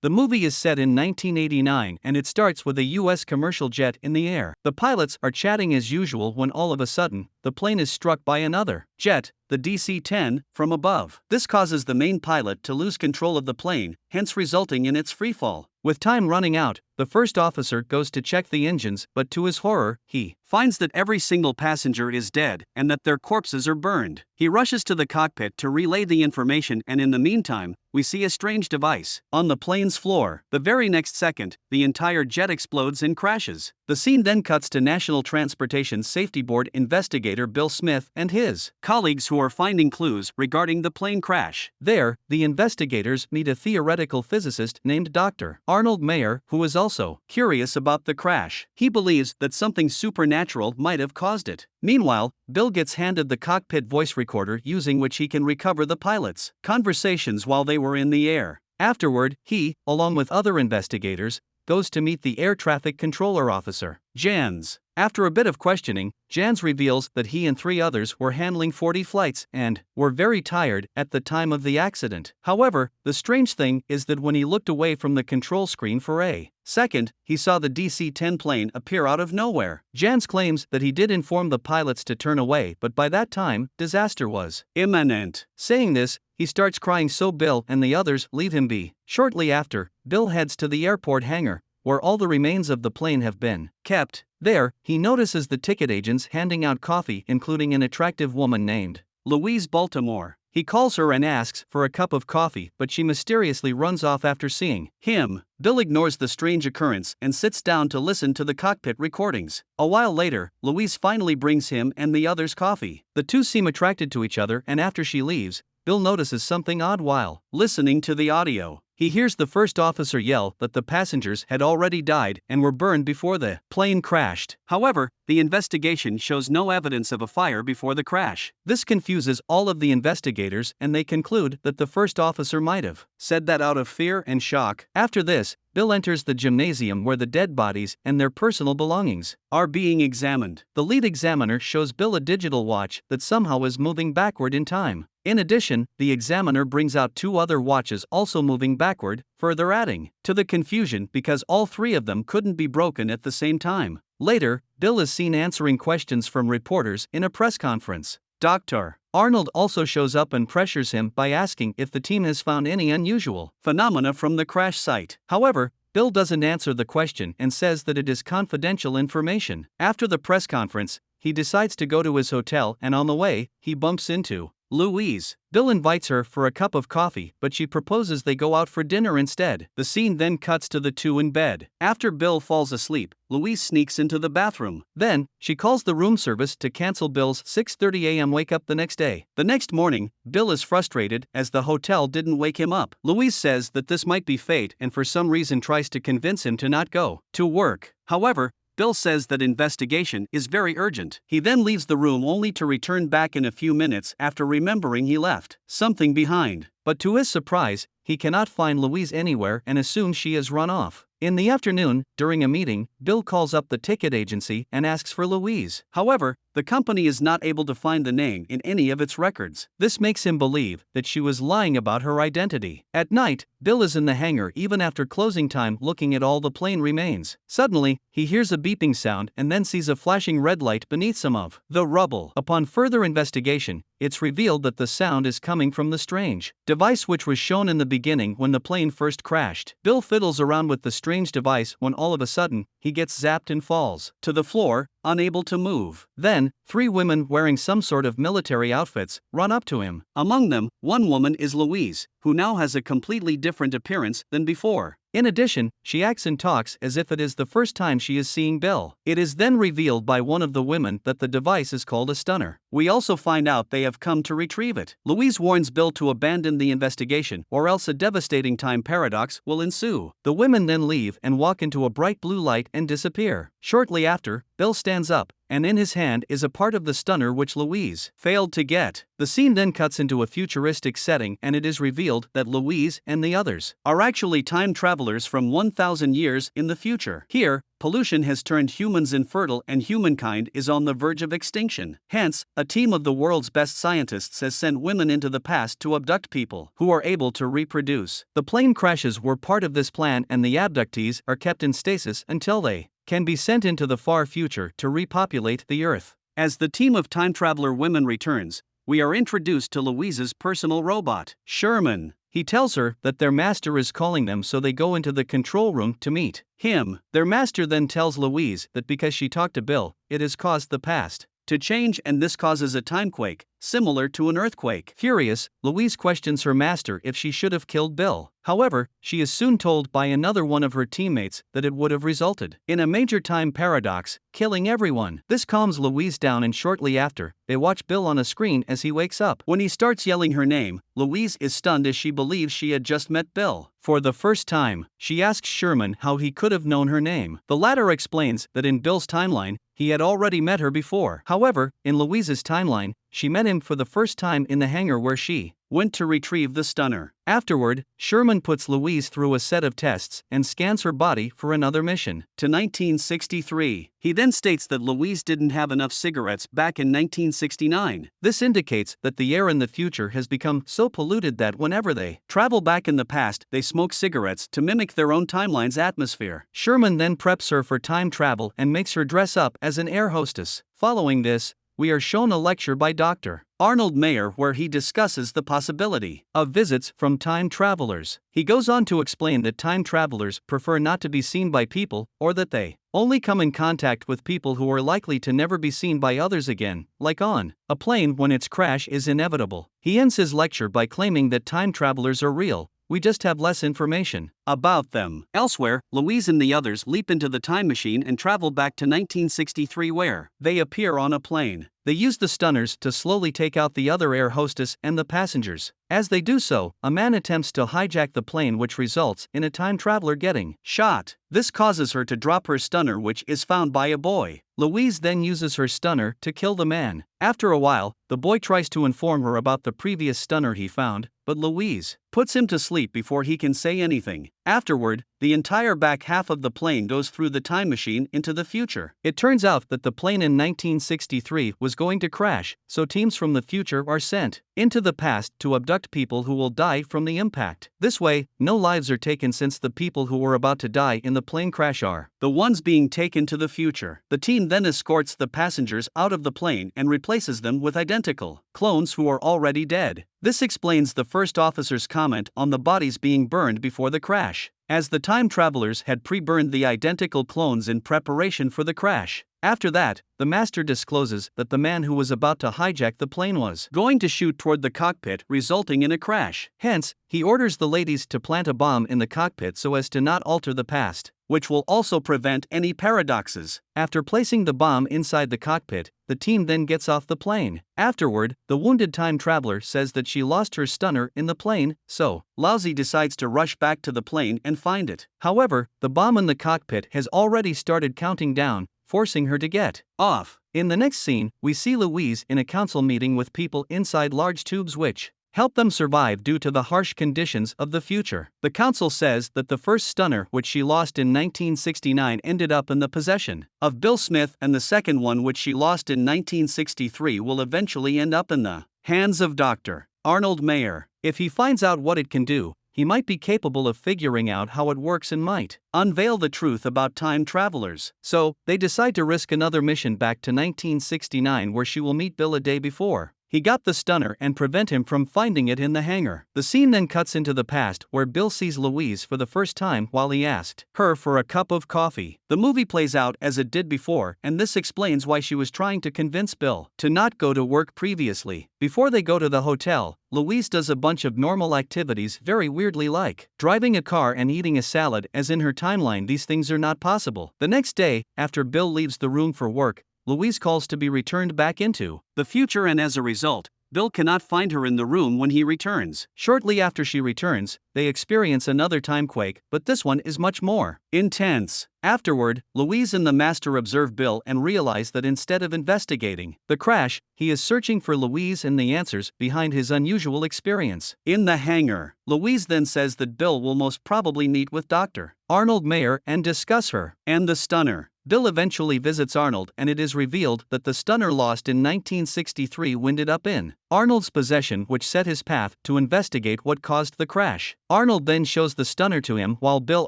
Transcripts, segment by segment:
The movie is set in 1989 and it starts with a US commercial jet in the air. The pilots are chatting as usual when all of a sudden, the plane is struck by another jet, the DC-10, from above. This causes the main pilot to lose control of the plane, hence resulting in its freefall. With time running out, the first officer goes to check the engines, but to his horror, he finds that every single passenger is dead and that their corpses are burned. He rushes to the cockpit to relay the information, and in the meantime, we see a strange device on the plane's floor. The very next second, the entire jet explodes and crashes. The scene then cuts to National Transportation Safety Board investigator Bill Smith and his colleagues who are finding clues regarding the plane crash. There, the investigators meet a theoretical physicist named Dr. Arnold Mayer, who is also curious about the crash. He believes that something supernatural might have caused it. Meanwhile, Bill gets handed the cockpit voice recorder using which he can recover the pilots' conversations while they were in the air. Afterward, he, along with other investigators, goes to meet the air traffic controller officer, Jans. After a bit of questioning, Jans reveals that he and 3 others were handling 40 flights and were very tired at the time of the accident. However, the strange thing is that when he looked away from the control screen for a second, he saw the DC-10 plane appear out of nowhere. Jans claims that he did inform the pilots to turn away, but by that time, disaster was imminent. Saying this, he starts crying, so Bill and the others leave him be. Shortly after, Bill heads to the airport hangar, where all the remains of the plane have been kept. There, he notices the ticket agents handing out coffee, including an attractive woman named Louise Baltimore. He calls her and asks for a cup of coffee, but she mysteriously runs off after seeing him. Bill ignores the strange occurrence and sits down to listen to the cockpit recordings. A while later, Louise finally brings him and the others coffee. The two seem attracted to each other, and after she leaves, Bill notices something odd while listening to the audio. He hears the first officer yell that the passengers had already died and were burned before the plane crashed. However, the investigation shows no evidence of a fire before the crash. This confuses all of the investigators, and they conclude that the first officer might have said that out of fear and shock. After this, Bill enters the gymnasium where the dead bodies and their personal belongings are being examined. The lead examiner shows Bill a digital watch that somehow is moving backward in time. In addition, the examiner brings out 2 other watches also moving backward, further adding to the confusion because all 3 of them couldn't be broken at the same time. Later, Bill is seen answering questions from reporters in a press conference. Dr. Arnold also shows up and pressures him by asking if the team has found any unusual phenomena from the crash site. However, Bill doesn't answer the question and says that it is confidential information. After the press conference, he decides to go to his hotel, and on the way, he bumps into Louise. Bill invites her for a cup of coffee, but she proposes they go out for dinner instead. The scene then cuts to the 2 in bed. After Bill falls asleep, Louise sneaks into the bathroom. Then, she calls the room service to cancel Bill's 6:30 a.m. wake-up the next day. The next morning, Bill is frustrated as the hotel didn't wake him up. Louise says that this might be fate and for some reason tries to convince him to not go to work. However, Bill says that investigation is very urgent. He then leaves the room only to return back in a few minutes after remembering he left something behind. But to his surprise, he cannot find Louise anywhere and assumes she has run off. In the afternoon, during a meeting, Bill calls up the ticket agency and asks for Louise. However, the company is not able to find the name in any of its records. This makes him believe that she was lying about her identity. At night, Bill is in the hangar even after closing time looking at all the plane remains. Suddenly, he hears a beeping sound and then sees a flashing red light beneath some of the rubble. Upon further investigation, it's revealed that the sound is coming from the strange device which was shown in the beginning when the plane first crashed. Bill fiddles around with the strange device when all of a sudden, he gets zapped and falls to the floor, unable to move. Then, 3 women wearing some sort of military outfits run up to him. Among them, one woman is Louise, who now has a completely different appearance than before. In addition, she acts and talks as if it is the first time she is seeing Bill. It is then revealed by one of the women that the device is called a stunner. We also find out they have come to retrieve it. Louise warns Bill to abandon the investigation or else a devastating time paradox will ensue. The women then leave and walk into a bright blue light and disappear. Shortly after, Bill stands up, and in his hand is a part of the stunner which Louise failed to get. The scene then cuts into a futuristic setting and it is revealed that Louise and the others are actually time travelers from 1,000 years in the future. Here, pollution has turned humans infertile and humankind is on the verge of extinction. Hence, a team of the world's best scientists has sent women into the past to abduct people who are able to reproduce. The plane crashes were part of this plan, and the abductees are kept in stasis until they can be sent into the far future to repopulate the Earth. As the team of time traveler women returns, we are introduced to Louise's personal robot, Sherman. He tells her that their master is calling them, so they go into the control room to meet him. Their master then tells Louise that because she talked to Bill, it has caused the past to change, and this causes a timequake, similar to an earthquake. Furious, Louise questions her master if she should have killed Bill. However, she is soon told by another one of her teammates that it would have resulted in a major time paradox, killing everyone. This calms Louise down, and shortly after, they watch Bill on a screen as he wakes up. When he starts yelling her name, Louise is stunned as she believes she had just met Bill for the first time. She asks Sherman how he could have known her name. The latter explains that in Bill's timeline, he had already met her before. However, in Louise's timeline, she met him for the first time in the hangar where she went to retrieve the stunner. Afterward, Sherman puts Louise through a set of tests and scans her body for another mission to 1963. He then states that Louise didn't have enough cigarettes back in 1969. This indicates that the air in the future has become so polluted that whenever they travel back in the past, they smoke cigarettes to mimic their own timeline's atmosphere. Sherman then preps her for time travel and makes her dress up as an air hostess. Following this, we are shown a lecture by Dr. Arnold Mayer where he discusses the possibility of visits from time travelers. He goes on to explain that time travelers prefer not to be seen by people, or that they only come in contact with people who are likely to never be seen by others again, like on a plane when its crash is inevitable. He ends his lecture by claiming that time travelers are real, we just have less information about them. Elsewhere, Louise and the others leap into the time machine and travel back to 1963 where they appear on a plane. They use the stunners to slowly take out the other air hostess and the passengers. As they do so, a man attempts to hijack the plane, which results in a time traveler getting shot. This causes her to drop her stunner, which is found by a boy. Louise then uses her stunner to kill the man. After a while, the boy tries to inform her about the previous stunner he found, but Louise puts him to sleep before he can say anything. Afterward, the entire back half of the plane goes through the time machine into the future. It turns out that the plane in 1963 was going to crash, so teams from the future are sent into the past to abduct people who will die from the impact. This way, no lives are taken, since the people who were about to die in the plane crash are the ones being taken to the future. The team then escorts the passengers out of the plane and replaces them with identical clones who are already dead. This explains the first officer's comment on the bodies being burned before the crash, as the time travelers had pre-burned the identical clones in preparation for the crash. After that, the master discloses that the man who was about to hijack the plane was going to shoot toward the cockpit, resulting in a crash. Hence, he orders the ladies to plant a bomb in the cockpit so as to not alter the past, which will also prevent any paradoxes. After placing the bomb inside the cockpit, the team then gets off the plane. Afterward, the wounded time traveler says that she lost her stunner in the plane, so Lousy decides to rush back to the plane and find it. However, the bomb in the cockpit has already started counting down, forcing her to get off. In the next scene, we see Louise in a council meeting with people inside large tubes which help them survive due to the harsh conditions of the future. The council says that the first stunner, which she lost in 1969, ended up in the possession of Bill Smith, and the second one, which she lost in 1963, will eventually end up in the hands of Dr. Arnold Mayer. If he finds out what it can do, he might be capable of figuring out how it works and might unveil the truth about time travelers. So, they decide to risk another mission back to 1969, where she will meet Bill a day before he got the stunner and prevent him from finding it in the hangar. The scene then cuts into the past, where Bill sees Louise for the first time while he asked her for a cup of coffee. The movie plays out as it did before, and this explains why she was trying to convince Bill to not go to work previously. Before they go to the hotel, Louise does a bunch of normal activities very weirdly, like driving a car and eating a salad, as in her timeline these things are not possible. The next day, after Bill leaves the room for work, Louise calls to be returned back into the future, and as a result, Bill cannot find her in the room when he returns. Shortly after she returns, they experience another timequake, but this one is much more intense. Afterward, Louise and the Master observe Bill and realize that instead of investigating the crash, he is searching for Louise and the answers behind his unusual experience. In the hangar, Louise then says that Bill will most probably meet with Dr. Arnold Mayer and discuss her and the stunner. Bill eventually visits Arnold and it is revealed that the stunner lost in 1963 ended up in Arnold's possession, which set his path to investigate what caused the crash. Arnold then shows the stunner to him while Bill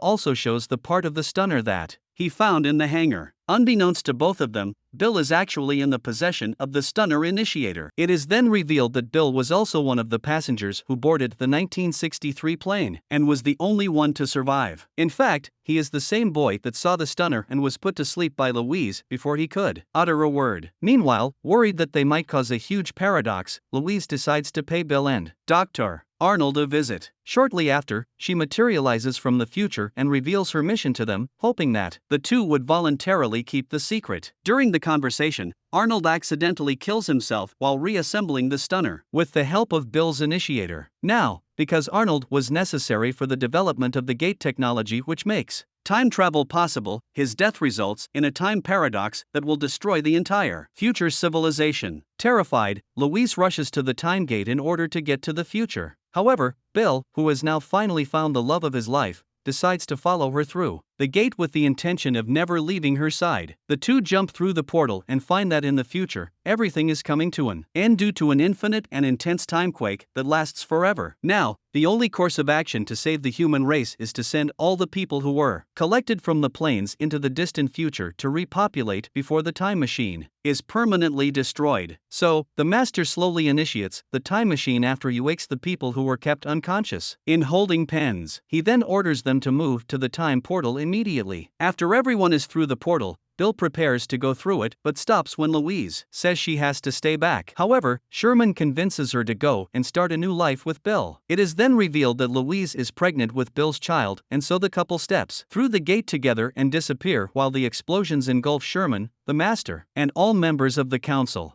also shows the part of the stunner that he found in the hangar. Unbeknownst to both of them, Bill is actually in the possession of the stunner initiator. It is then revealed that Bill was also one of the passengers who boarded the 1963 plane and was the only one to survive. In fact, he is the same boy that saw the stunner and was put to sleep by Louise before he could utter a word. Meanwhile, worried that they might cause a huge paradox, Louise decides to pay Bill and Dr. Arnold a visit. Shortly after, she materializes from the future and reveals her mission to them, hoping that the two would voluntarily keep the secret. During the conversation, Arnold accidentally kills himself while reassembling the stunner with the help of Bill's initiator. Now, because Arnold was necessary for the development of the gate technology which makes time travel possible, his death results in a time paradox that will destroy the entire future civilization. Terrified, Louise rushes to the time gate in order to get to the future. However, Bill, who has now finally found the love of his life, decides to follow her through the gate with the intention of never leaving her side. The two jump through the portal and find that in the future, everything is coming to an end due to an infinite and intense timequake that lasts forever. Now, the only course of action to save the human race is to send all the people who were collected from the planes into the distant future to repopulate before the time machine is permanently destroyed. So, the Master slowly initiates the time machine after he wakes the people who were kept unconscious in holding pens. He then orders them to move to the time portal immediately. After everyone is through the portal, Bill prepares to go through it but stops when Louise says she has to stay back. However, Sherman convinces her to go and start a new life with Bill. It is then revealed that Louise is pregnant with Bill's child, and so the couple steps through the gate together and disappear while the explosions engulf Sherman, the Master, and all members of the council.